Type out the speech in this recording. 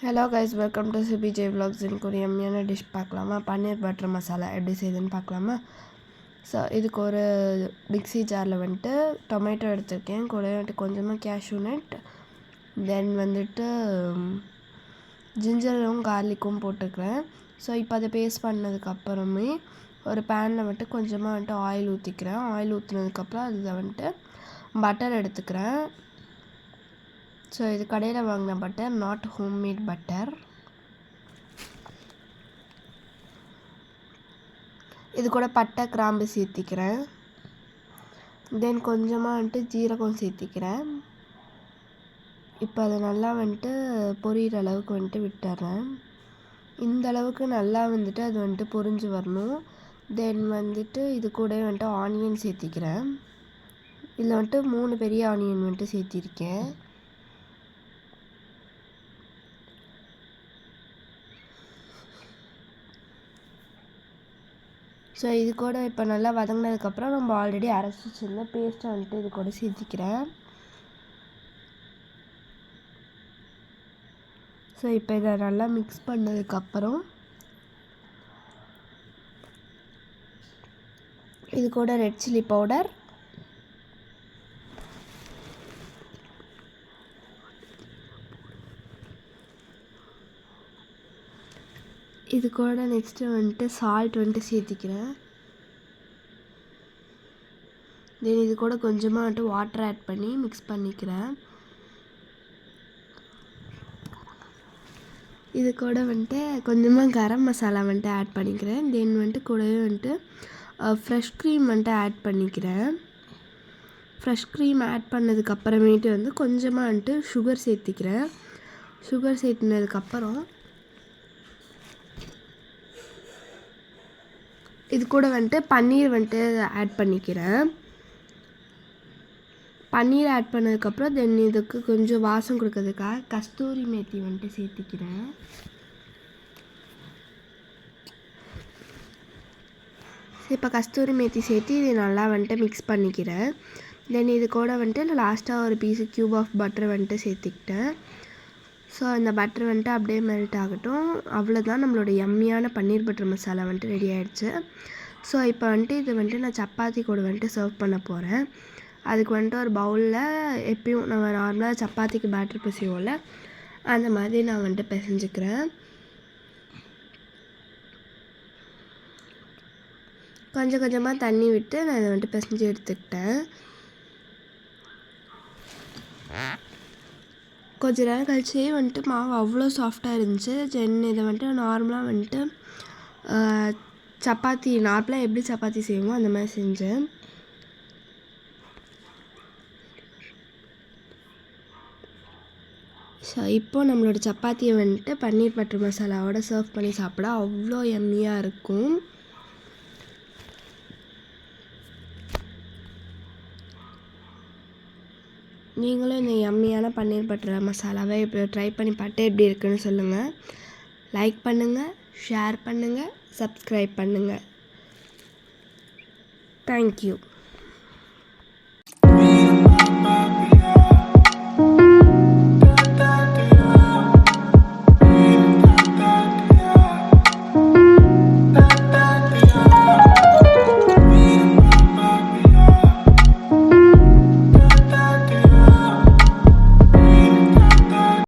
Hello guys, welcome to CBJ vlogs. எனக்கு ஒரு எம்மியான dish பார்க்கலாமா? பன்னீர் பட்டர் மசாலா எப்படி செய்யுதுன்னு பார்க்கலாமா? ஸோ இதுக்கு ஒரு மிக்ஸி ஜாரில் வந்துட்டு டொமேட்டோ எடுத்துருக்கேன், கூட வந்துட்டு கொஞ்சமாக கேஷ்யூ நட், தென் வந்துட்டு ஜிஞ்சரும் கார்லிக்கும் போட்டுக்கிறேன். ஸோ இப்போ அதை பேஸ்ட் பண்ணதுக்கப்புறமே ஒரு பேனில் வந்துட்டு கொஞ்சமாக வந்துட்டு ஆயில் ஊற்றிக்கிறேன். ஆயில் ஊற்றினதுக்கப்புறம் அதில் வந்துட்டு பட்டர் எடுத்துக்கிறேன். ஸோ இது கடையில் வாங்கின பட்டர், நாட் ஹோம்மேட் பட்டர். இது கூட பட்டை கிராம்பு சேர்த்திக்கிறேன். தென் கொஞ்சமாக வந்துட்டு ஜீரகம் சேர்த்திக்கிறேன். இப்போ அதை நல்லா வந்துட்டு பொரியிற அளவுக்கு வந்துட்டு விட்டுறேன். இந்த அளவுக்கு நல்லா வந்துட்டு அது வந்துட்டு பொரிஞ்சு வரணும். தென் வந்துட்டு இது கூட வந்துட்டு ஆனியன் சேர்த்திக்கிறேன். இதில் வந்துட்டு 3 பெரிய ஆனியன் வந்துட்டு சேர்த்திருக்கேன். ஸோ இது கூட இப்போ நல்லா வதங்கினதுக்கப்புறம் நம்ம ஆல்ரெடி அரைச்சி வச்சுருந்த பேஸ்ட்டை வந்துட்டு இது கூட சேர்த்திக்கிறேன். ஸோ இப்போ இதை நல்லா மிக்ஸ் பண்ணதுக்கப்புறம் இது கூட ரெட் சில்லி பவுடர், இது கூட நெக்ஸ்ட்டு வந்துட்டு சால்ட் வந்துட்டு சேர்த்திக்கிறேன். தென் இது கூட கொஞ்சமாக வந்துட்டு வாட்டர் ஆட் பண்ணி மிக்ஸ் பண்ணிக்கிறேன். இது கூட வந்துட்டு கொஞ்சமாக கரம் மசாலா வந்துட்டு ஆட் பண்ணிக்கிறேன். தென் வந்துட்டு கூடவே வந்துட்டு ஃப்ரெஷ் க்ரீம் வந்துட்டு ஆட் பண்ணிக்கிறேன். ஃப்ரெஷ் க்ரீம் ஆட் பண்ணதுக்கப்புறமேட்டு வந்து கொஞ்சமாக வந்துட்டு சுகர் சேர்த்திக்கிறேன். சுகர் சேர்த்தினதுக்கப்புறம் இது கூட வந்துட்டு பன்னீர் வந்துட்டு ஆட் பண்ணிக்கிறேன். பன்னீர் ஆட் பண்ணதுக்கப்புறம் தென் இதுக்கு கொஞ்சம் வாசம் கொடுக்கறதுக்காக கஸ்தூரி மேத்தி வந்துட்டு சேர்த்திக்கிறேன். இப்போ கஸ்தூரி மேத்தி சேர்த்து இது நல்லா வந்துட்டு மிக்ஸ் பண்ணிக்கிறேன். தென் இது கூட வந்துட்டு லாஸ்ட்டாக ஒரு பீஸு க்யூப் ஆஃப் பட்டர் வந்துட்டு சேர்த்திக்கிட்டேன். ஸோ அந்த பட்டர் வந்துட்டு அப்படியே மெல்ட் ஆகட்டும். அவ்வளோதான், நம்மளோட யம்மியான பன்னீர் பட்டர் மசாலா வந்துட்டு ரெடி ஆகிடுச்சு. ஸோ இப்போ வந்துட்டு இது வந்துட்டு நான் சப்பாத்தி கூட வந்துட்டு சர்வ் பண்ண போகிறேன். அதுக்கு வந்துட்டு ஒரு பவுலில் எப்பயும் நம்ம நார்மலாக சப்பாத்திக்கு பேட்டர் பிசைவோம்ல, அந்த மாதிரி நான் வந்துட்டு பிசைஞ்சிக்கிறேன். கொஞ்சம் கொஞ்சமாக தண்ணி விட்டு நான் இதை வந்துட்டு பிசைஞ்சு எடுத்துக்கிட்டேன். கொஞ்ச நேரம் கழிச்சு வந்துட்டு மாவு அவ்வளோ சாஃப்டாக இருந்துச்சு. தென் இதை வந்துட்டு நார்மலாக வந்துட்டு சப்பாத்தி நார்மலாக எப்படி சப்பாத்தி செய்வோமோ அந்த மாதிரி செஞ்சேன். ஸோ இப்போது நம்மளோட சப்பாத்தியை வந்துட்டு பன்னீர் பட்டர் மசாலாவோட சர்வ் பண்ணி சாப்பிட அவ்வளோ எம்மியாக இருக்கும். நீங்களும் இந்த யம்மியான பன்னீர் பட்டர் மசாலாவை இப்போ ட்ரை பண்ணி பார்த்து எப்படி இருக்குன்னு சொல்லுங்கள். லைக் பண்ணுங்கள், ஷேர் பண்ணுங்கள், சப்ஸ்கிரைப் பண்ணுங்கள். தேங்க்யூ.